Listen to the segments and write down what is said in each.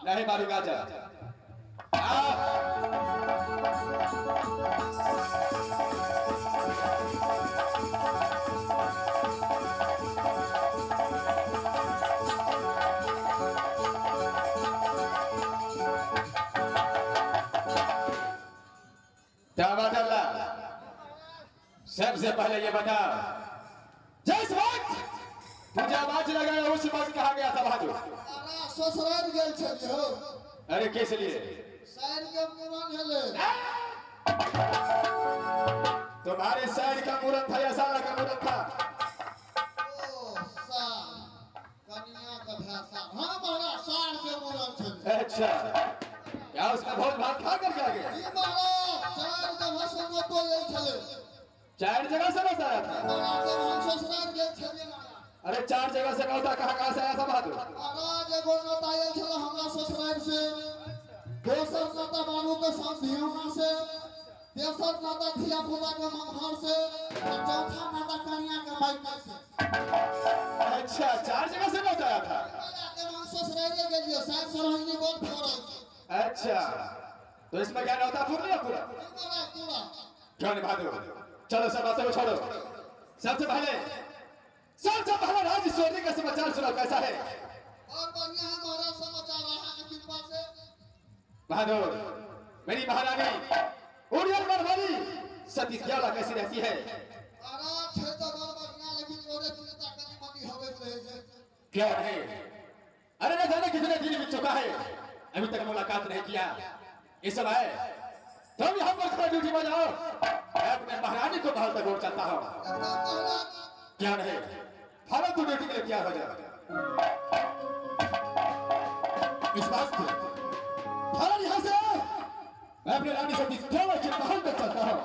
नहीं मारूंगा जा। सबसे पहले ये बता, जिस वक्त तुझे आवाज लगाया उस वक्त कहा गया था बहादुर? ससुराल गेल छलिए हो। अरे किस लिए? शहर के मुरन हले। तुम्हारे शहर का मुरन था या साला का मुरन था? ओ साल कन्या का भाषा। हां महाराज साल के मुरन छले। अच्छा, क्या उसका भोज भात खा कर क्या गया? जी महाराज चार जगह से न तो ले छले। 4 जगह से नौता आया था? महाराज हम ससुराल गेल छलिए महाराज। अरे 4 जगह से नौता कहाँ से आया था बहादुर? महाराज एगो नौता आयल छले हमरा ससुराल से, दोसर नौता बाबू के संधियाना से, तेसर नौता धिया पुता के मंगहर से, और चौथा नौता कन्या के मायका से। अच्छा, 4 जगह से नौता आया था? हम ससुराल गेलिए साथ सरहनी बोल फोड़ल। अच्छा, तो इसमें क्या नौता पूरा पूरा? पूरा। क्यों नहीं बहादुर? चलो सब बातें छोड़ो। सबसे पहले राज्य सोने का समाचार सुनाओ, कैसा है? और बढ़िया है महाराज, समाचार रहा है कृपा से। बहादुर, मेरी महारानी उड़ियल वाली सती क्याला कैसी रहती है? महाराज छे तो घर बढ़िया, लेकिन ओरे चिंता कनी मनी होवे रहे छे। क्या है? अरे न जाने कितने दिन बीत चुका है, अभी तक मुलाकात नहीं किया। इस समय तुम यहाँ पर खड़ा ड्यूटी में जाओ, मैं अपने महारानी को महल तक और चलता हूँ। क्या नहीं, फालतू ड्यूटी के लिए क्या हो जाए? इस बात से फालतू यहाँ से मैं अपने रानी से क्यों महल तक चलता हूँ।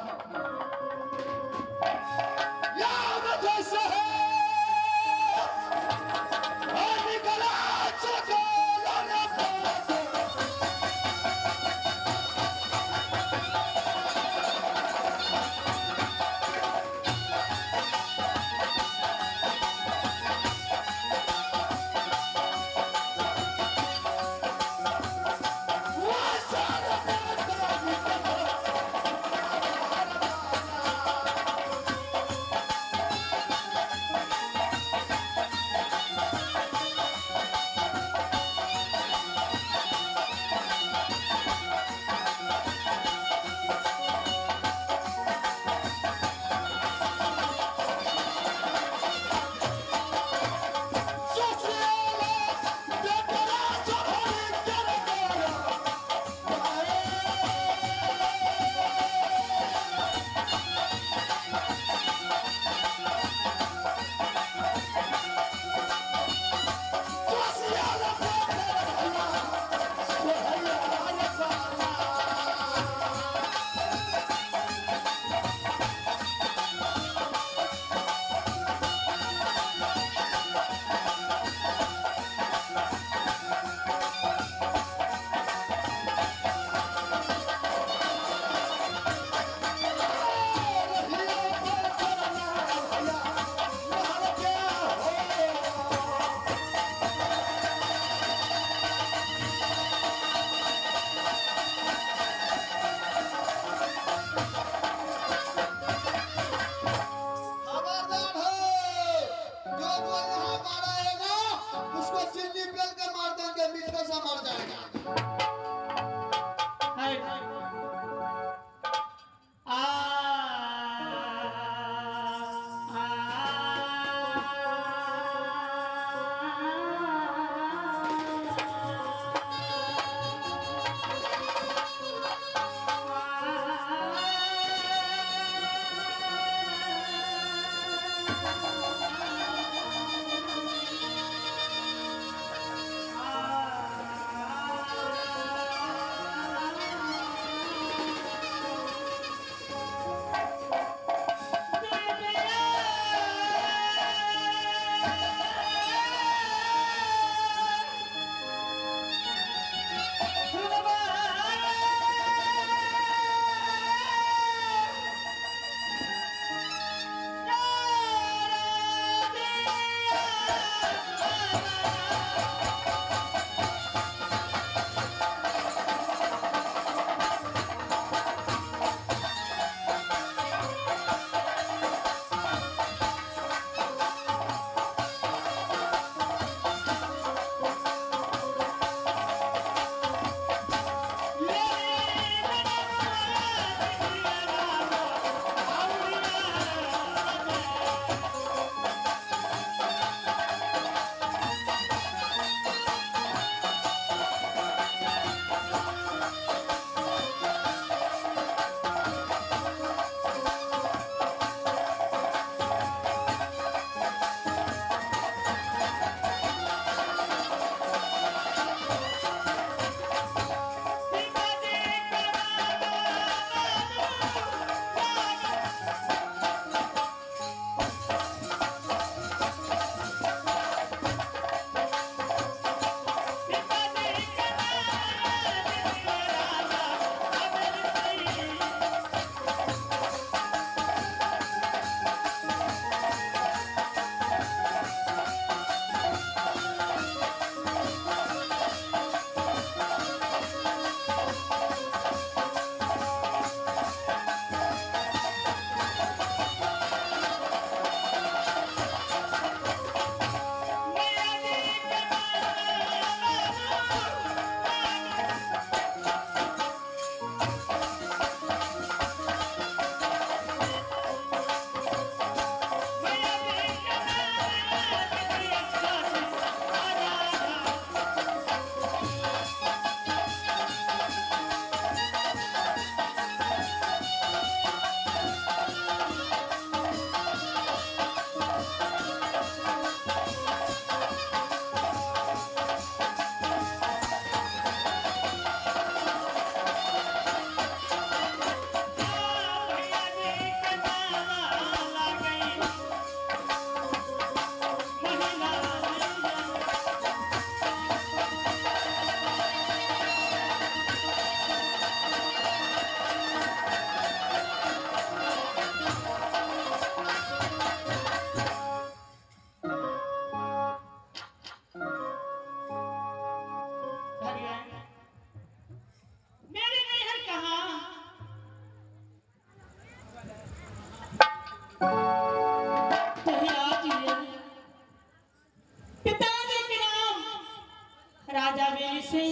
से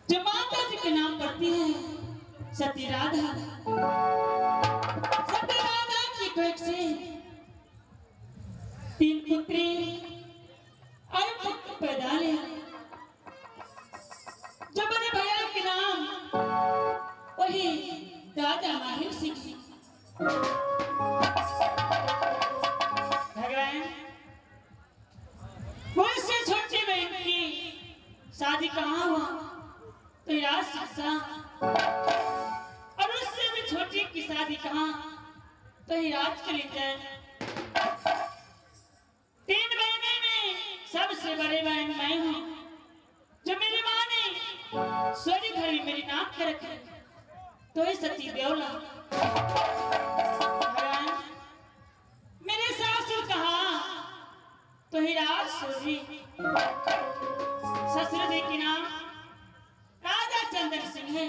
जो माता जी के नाम पड़ती है सती राधा की कोख से 3 पुत्री और पुत्र पैदा लिया। जो बड़े भैया के नाम वही राजा माहिर सिंह। भगवान वो इससे छोटी बहन की शादी कहाँ हुआ तो यार शिक्षा, और उससे भी छोटी की शादी कहाँ तो राज के लिए। 3 बहनें में सबसे बड़े बहन मैं हूँ, जो मेरी माँ ने सोनी घर में मेरी नाक कर रखी तो ही सती देवला। भगवान मेरे सासुर कहा तो ही राज सोजी। ससुर जी के नाम राजा चंदन सिंह है।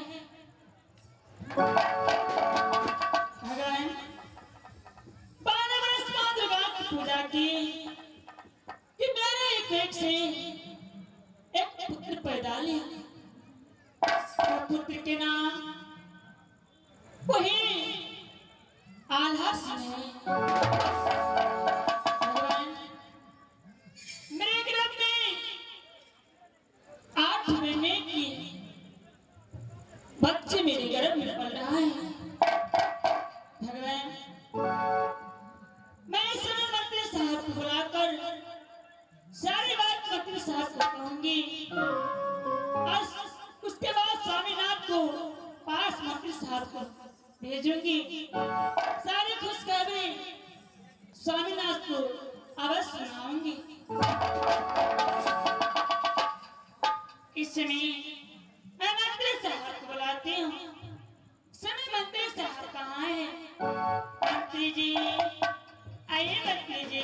भगवान 12 वर्ष बाद दुर्गा की पूजा की कि मेरे एक से एक पुत्र पैदा लिया। पुत्र के नाम वही आल्हा सिंह है। भगवान मेरे गर्भ में 8 महीने की बच्चे मेरे गर्भ में पल रहा है। भगवान मैं इस समय मंत्री साहब को बुलाकर सारी बात मंत्री साहब को कहूंगी और उसके बाद स्वामीनाथ को पास मंत्री साहब को भेजूंगी। सारी खुशखबरी स्वामीनाथ को अवश्य सुनाऊंगी। इस समय मैं मंत्री साहब को बुलाती हूँ। समय मंत्री साहब कहाँ है? मंत्री जी आइए मंत्री जी।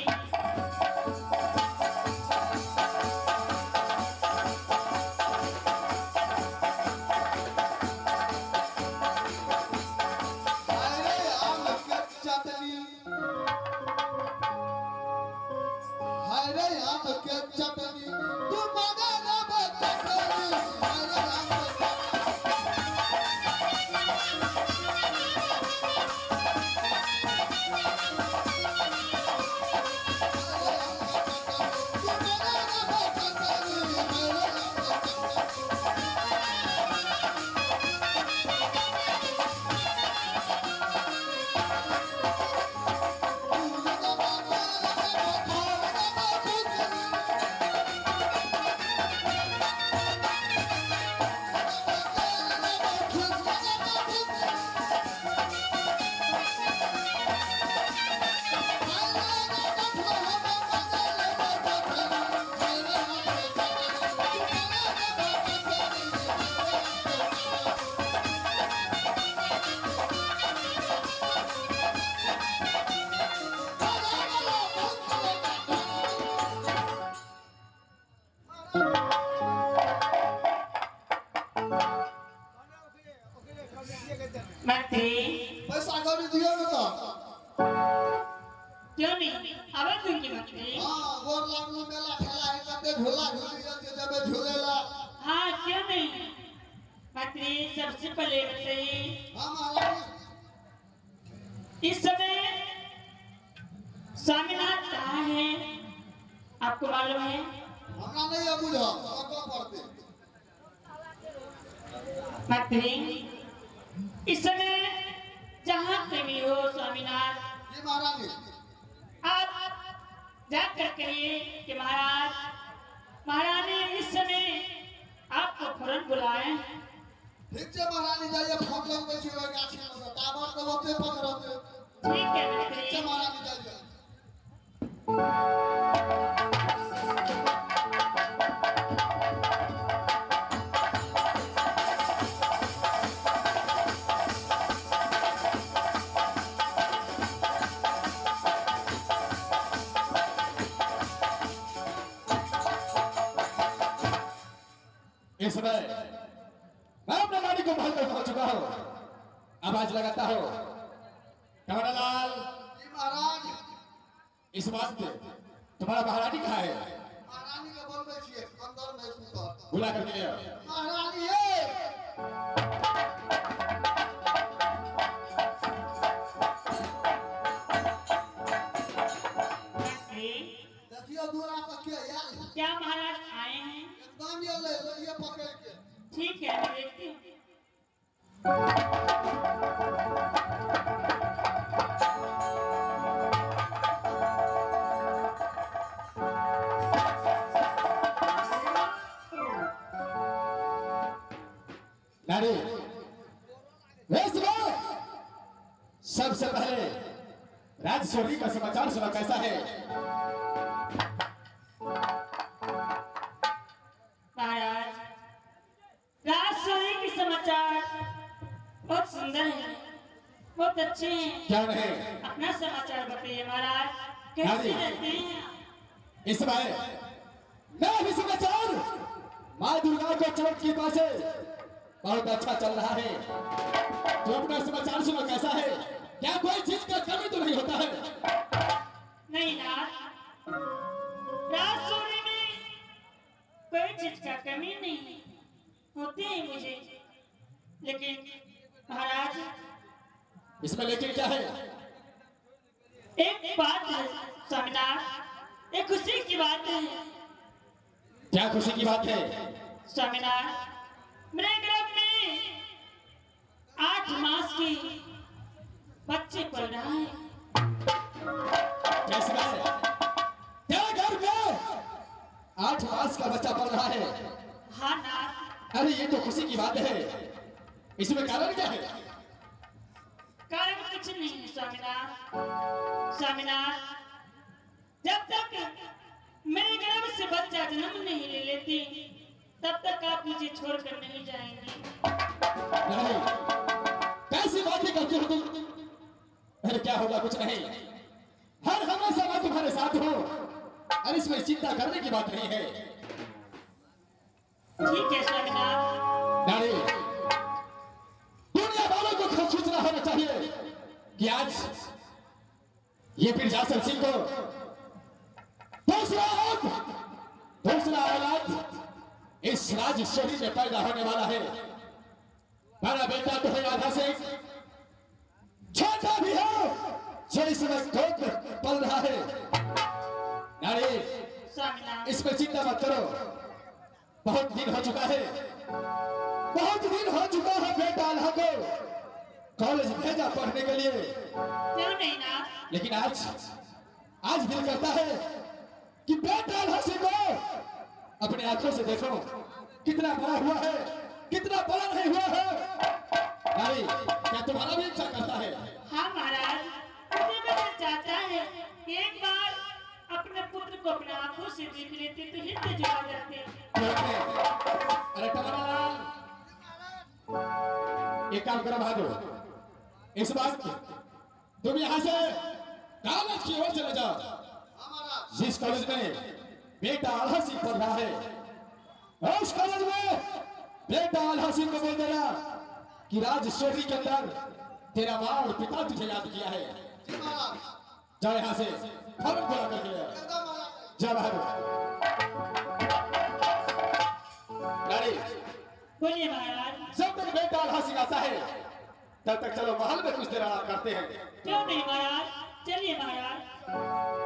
पैसा कौड़ी दियो न तो क्यों नहीं आवाज दूंगी मंत्री। हां गोर लागलो मेला ठेला है कते झूला झूली जे जबे झूलेला। हां क्यों नहीं मंत्री सबसे पहले बताइए। हां महाराज इस समय स्वामीनाथ कहाँ है आपको मालूम है? हमरा नहीं है बुझो को पड़ते मंत्री इस समय जहाँ पे भी हो स्वामीनाथ जी महारानी आप जाकर कहिए कि महाराज महारानी इस समय आपको फौरन बुलाए। ठीक है महारानी जाइए फोन लग के छिड़ो गाछ में टावर तो ओते पकड़ते। ठीक है मंत्री। ठीक है महारानी जाइए। इस समय मैं अपने गाड़ी को महल तक पहुंच चुका हूं। आवाज लगाता हूं कमलालाल जी महाराज इस बात पे तुम्हारा महारानी कहाँ है? महारानी का में छिए अंदर में सुतर बुला करके ले आओ। महारानी देखियो दूरा पर के यार क्या महाराज आए हैं? एकदम ये पकड़ के ठीक है, मैं देखती हूँ। नारी, सबसे पहले राजस्वरी का समाचार सुना, कैसा है? महाराज, राजस्वरी के समाचार बहुत सुंदर हैं, बहुत अच्छे हैं। क्या नहीं? अपना समाचार बताइए महाराज, कैसे रहते हैं? इस समय मैं भी समाचार माँ दुर्गा को चोट की पास बहुत अच्छा चल रहा है। तो अपना समाचार सुनो, कैसा है? क्या कोई चीज का कमी तो नहीं होता है? नहीं नाथ, राजस्वरी में कोई चीज का कमी नहीं होती है मुझे, लेकिन महाराज इसमें लेकिन क्या है? एक बात है स्वामीनाथ, एक खुशी की बात है। क्या खुशी की बात है? स्वामीनाथ, मेरे गर्भ में 8 मास की बच्चे पल रहा है। कैसी बात है? क्या घर में 8 मास का बच्चा पल रहा है? हाँ नाथ। अरे ये तो खुशी की बात है, इसमें कारण क्या है? कारण कुछ नहीं है स्वामीनाथ। स्वामीनाथ, जब तक मेरे गर्भ से बच्चा जन्म नहीं ले लेती, तब तक आप मुझे छोड़कर नहीं जाएंगे। नहीं, कैसी बातें करते हो तुम? अरे क्या होगा? कुछ नहीं, हर हमेशा मैं तुम्हारे साथ हूँ, और इसमें चिंता करने की बात नहीं है। ठीक है स्वामीनाथ। नारी, दुनिया वालों को खुद सूचना होना चाहिए कि आज ये पिरजासल सिंह को दूसरा औलाद इस राजस्वरी में पैदा होने वाला है। बड़ा बेटा तो है आधा सिंह, छोटा भी हो जो इस समय गोद में पल रहा है। नारी, स्वामीनाथ, इसमें चिंता मत करो, बहुत दिन हो चुका है, बहुत दिन हो चुका है बेटा आल्हा को कॉलेज भेजा पढ़ने के लिए। क्यों नहीं नाथ? लेकिन आज दिल करता है कि बेटा आल्हा सिंह को अपने आंखों से देखो, कितना बड़ा हुआ है, कितना बड़ा नहीं हुआ है। नारी, क्या तुम्हारा भी इच्छा करता है? हाँ महाराज, मुझे भी दिल चाहता है कि एक बार अपने पुत्र को अपने आंखों से देख लेते तो हृदय जुड़ा जाते। अरे टमालाल, एक काम करो बहादुर, इस बार तुम यहाँ से कॉलेज की ओर चले जाओ। जिस कॉलेज में बेटा आल्हा सिंह पढ़ रहा है, उस कॉलेज में बेटा आल्हा सिंह को बोल देना कि राजस्वरी के अंदर तेरा माँ और पिता तुझे याद किया है। जाओ यहाँ से, फौरन बुला करके ले आओ। जा बहादुर। नारी, बोलिए महाराज। जब तक बेटा आल्हा सिंह आता है तब तक चलो महल में कुछ देर आराम करते हैं। क्यों नहीं महाराज, चलिए महाराज।